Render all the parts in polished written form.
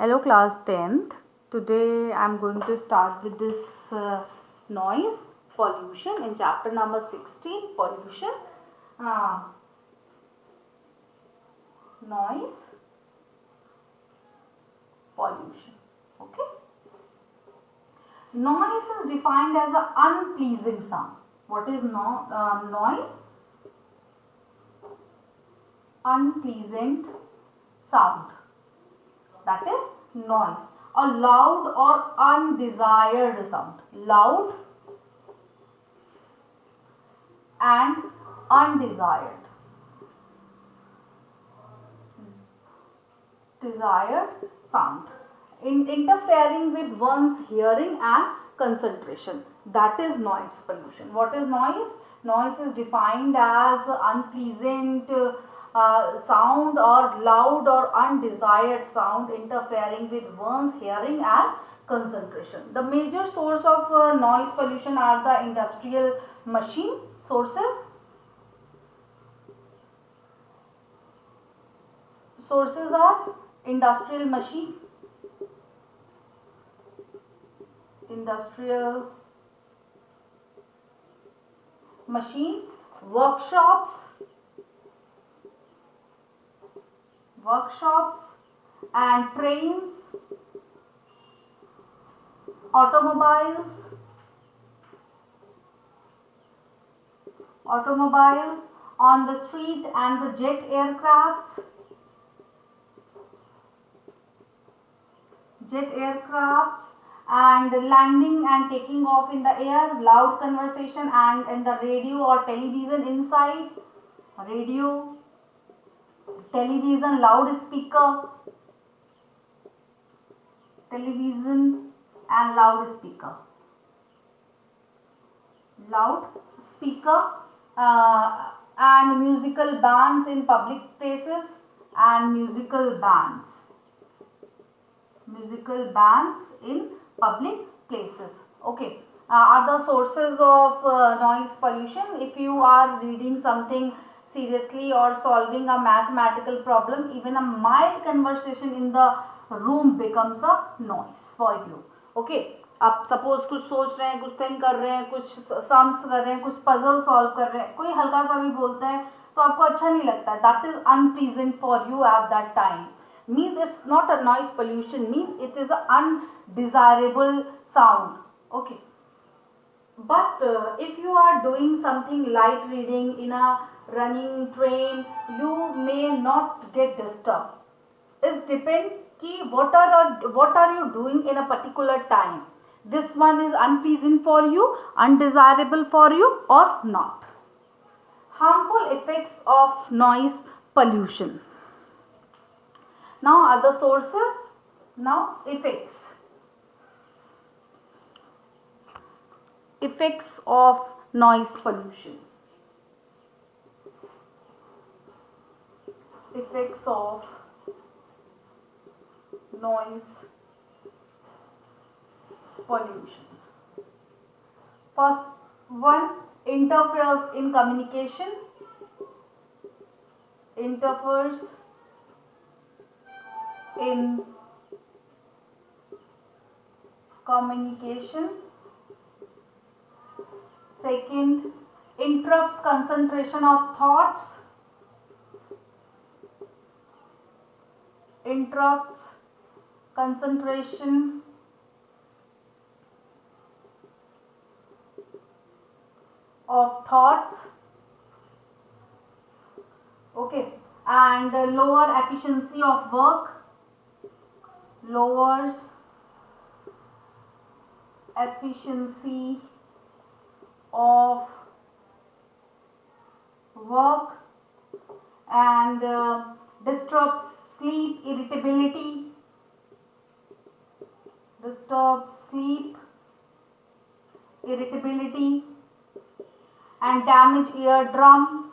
Hello class 10th. Today I am going to start with this noise pollution in chapter number 16 pollution. Uh, Noise pollution. Okay. Noise is defined as an unpleasing sound. What is noise? Unpleasant sound. That is noise. A loud or undesired sound. Loud and undesired. Desired sound. Interfering with one's hearing and concentration. That is noise pollution. What is noise? Noise is defined as unpleasant sound or loud or undesired sound interfering with one's hearing and concentration. The major source of noise pollution are the industrial machine sources. Sources are industrial machine, workshops and trains, automobiles on the street and the jet aircrafts and landing and taking off in the air, loud conversation and in the radio or television inside, radio, television, loudspeaker and musical bands in public places and musical bands in public places. Okay, are the sources of noise pollution. If you are reading something seriously or solving a mathematical problem, even a mild conversation in the room becomes a noise for you. Okay, आप suppose कुछ सोच रहे हैं, कुछ think कर रहे हैं, कुछ सम्स कर रहे हैं, कुछ पजल सॉल्व कर रहे हैं, कोई हल्का सा भी बोलता है तो आपको अच्छा नहीं लगता है. That is unpleasant for you at that time. Means it's not a noise pollution, means it is an undesirable sound. Okay, but if you are doing something light reading in a running train, you may not get disturbed. It's depend ki what are you doing in a particular time. This one is unpleasant for you, undesirable for you or not. Harmful effects of noise pollution. Now other sources. Now effects of noise pollution. Effects of noise pollution. First one, interferes in communication. Interferes in communication. Second, interrupts concentration of thoughts. Interrupts concentration of thoughts. Okay, and lower efficiency of work. Lowers efficiency of work and disturbs sleep irritability and damage eardrum,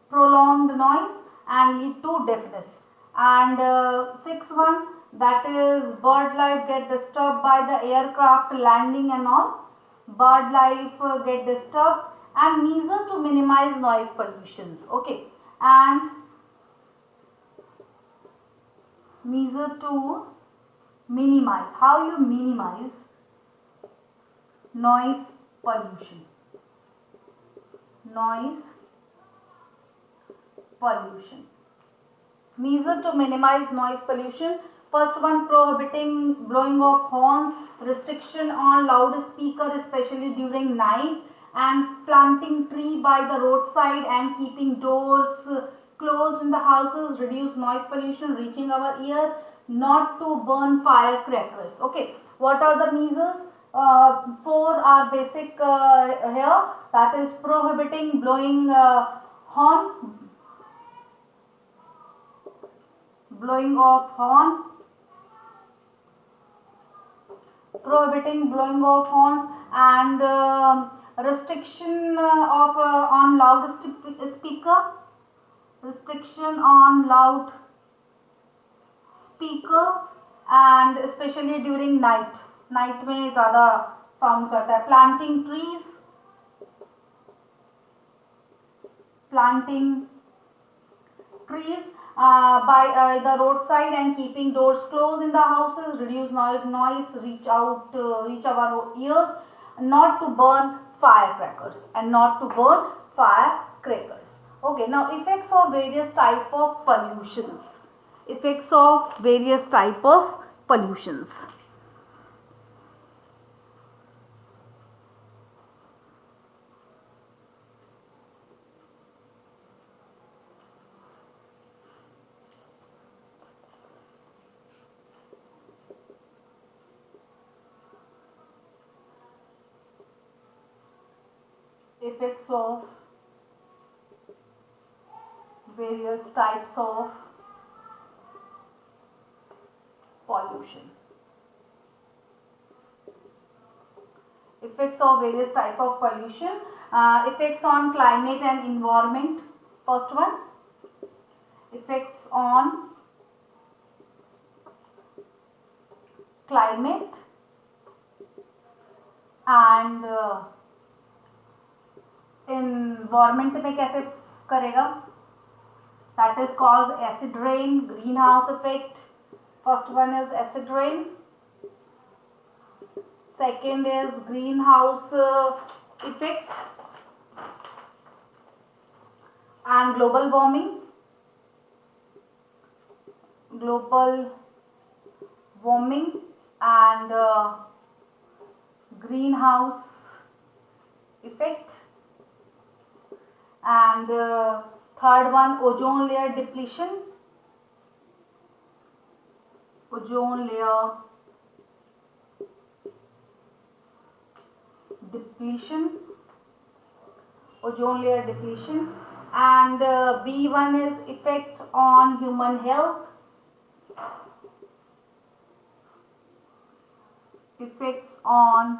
prolonged noise and lead to deafness. And sixth one, that is bird life get disturbed by the aircraft landing and all. Bird life get disturbed and measure to minimize noise pollutions. Okay, and measure to minimize. How you minimize noise pollution? Noise pollution. Measure to minimize noise pollution. First one, prohibiting blowing of horns, restriction on loudspeaker especially during night, and planting tree by the roadside and keeping doors closed in the houses reduce noise pollution reaching our ear. Not to burn firecrackers. Okay, what are the measures? Four are basic here, that is prohibiting blowing horn, blowing of horn, prohibiting blowing of horns, and restriction of on loudspeaker, restriction on loud speakers, and especially during night. Night में ज़्यादा sound करता है. Planting trees, planting trees by the roadside and keeping doors closed in the houses reduce noise reach our ears. Not to burn firecrackers, and not to burn firecrackers. Okay, now effects of various type of pollutions. Effects of various type of pollutions. Effects of various types of pollution. Effects of various type of pollution. Effects on climate and environment. First one, effects on climate and environment में कैसे करेगा? That is cause acid rain, greenhouse effect. First one is acid rain. Second is greenhouse effect and global warming. Global warming and greenhouse effect. And third one, ozone layer depletion. Ozone layer depletion. Ozone layer depletion. And B1 is effect on human health. Effects on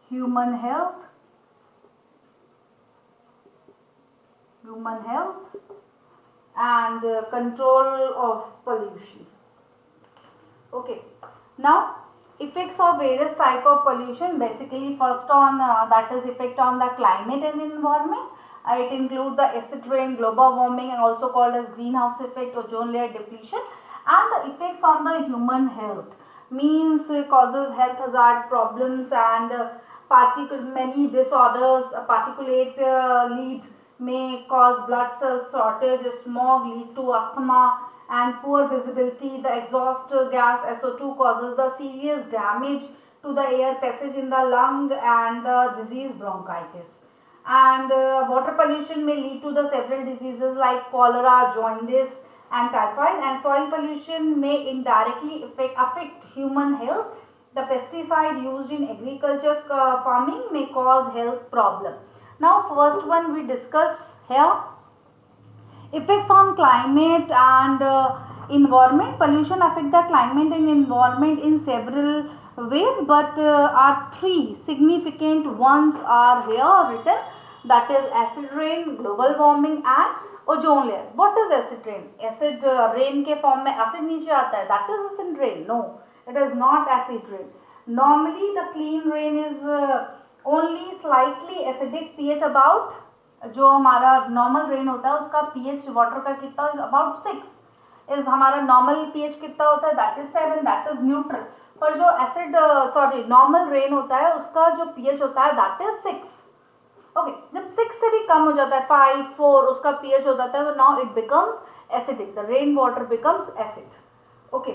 human health. Human health and control of pollution. Okay, now effects of various type of pollution. Basically, first on that is effect on the climate and environment. It includes the acid rain, global warming, and also called as greenhouse effect, ozone layer depletion. And the effects on the human health means causes health hazard problems and many disorders. Particulate lead may cause blood cell shortage, smog lead to asthma and poor visibility. The exhaust gas SO2 causes the serious damage to the air passage in the lung and disease bronchitis. And water pollution may lead to the several diseases like cholera, jaundice and typhoid. And soil pollution may indirectly affect human health. The pesticide used in agriculture farming may cause health problem. Now first one we discuss here, effects on climate and environment. Pollution affect the climate and environment in several ways, but are three significant ones are here written, that is acid rain, global warming and ozone layer. What is acid rain? Acid rain के form में acid नीचे आता है, that is acid rain? No, it is not acid rain. Normally the clean rain is only slightly acidic pH about, जो हमारा normal rain होता है उसका पीएच वाटर का कितना इज अबाउट 6, इज हमारा नॉर्मल पीएच कितना होता है, that is 7, that is neutral. पर जो एसिड सॉरी नॉर्मल रेन होता है उसका जो पीएच होता है दैट इज 6। ओके, जब 6 से भी कम हो जाता है, 5, 4 उसका पीएच हो जाता है, तो now it becomes acidic, the rain water becomes acid. Okay,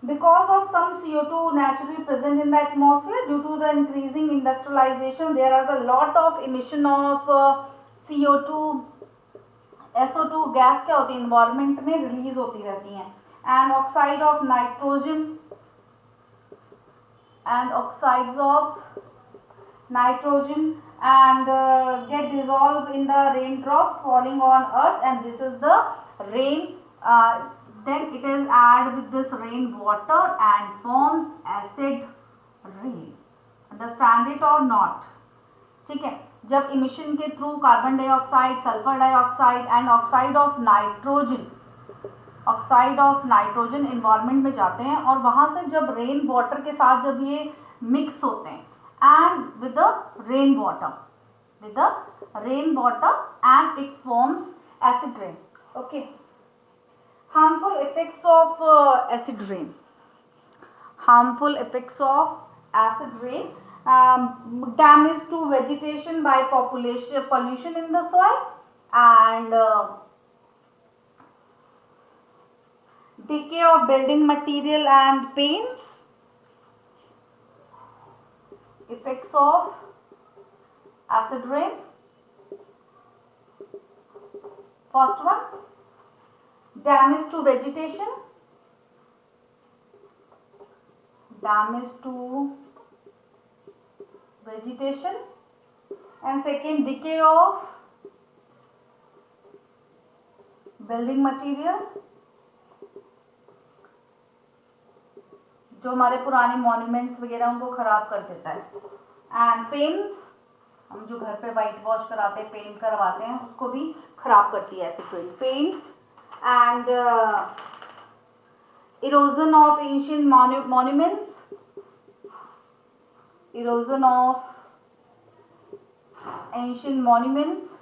because of some CO2 naturally present in the atmosphere, due to the increasing industrialization there is a lot of emission of CO2, SO2 gas क्या होती है environment में release होती रहती हैं, and oxide of nitrogen and oxides of nitrogen and get dissolved in the raindrops falling on earth, and this is the rain. Then it is added with this rain water and forms acid rain. Understand it or not? ठीक है, जब emission के through carbon dioxide, sulphur dioxide and oxide of nitrogen environment में जाते हैं, और वहाँ से जब रेन वाटर के साथ जब ये मिक्स होते हैं and with the rain water and it forms acid rain. Okay, harmful effects of acid rain, harmful effects of acid rain, damage to vegetation by pollution in the soil, and decay of building material and paints. Effects of acid rain. First one, damage to vegetation, and second, decay of building material, जो हमारे पुराने monuments वगैरह उनको खराब कर देता है, and paints, हम जो घर पे वाइट वॉश कराते हैं, पेंट करवाते हैं, उसको भी खराब करती है acid rain. Paint and erosion of ancient monuments, erosion of ancient monuments,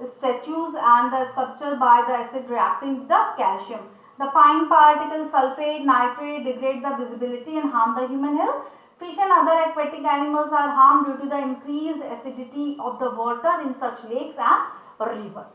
statues and the sculpture by the acid reacting with the calcium. The fine particles sulfate, nitrate degrade the visibility and harm the human health. Fish and other aquatic animals are harmed due to the increased acidity of the water in such lakes and river.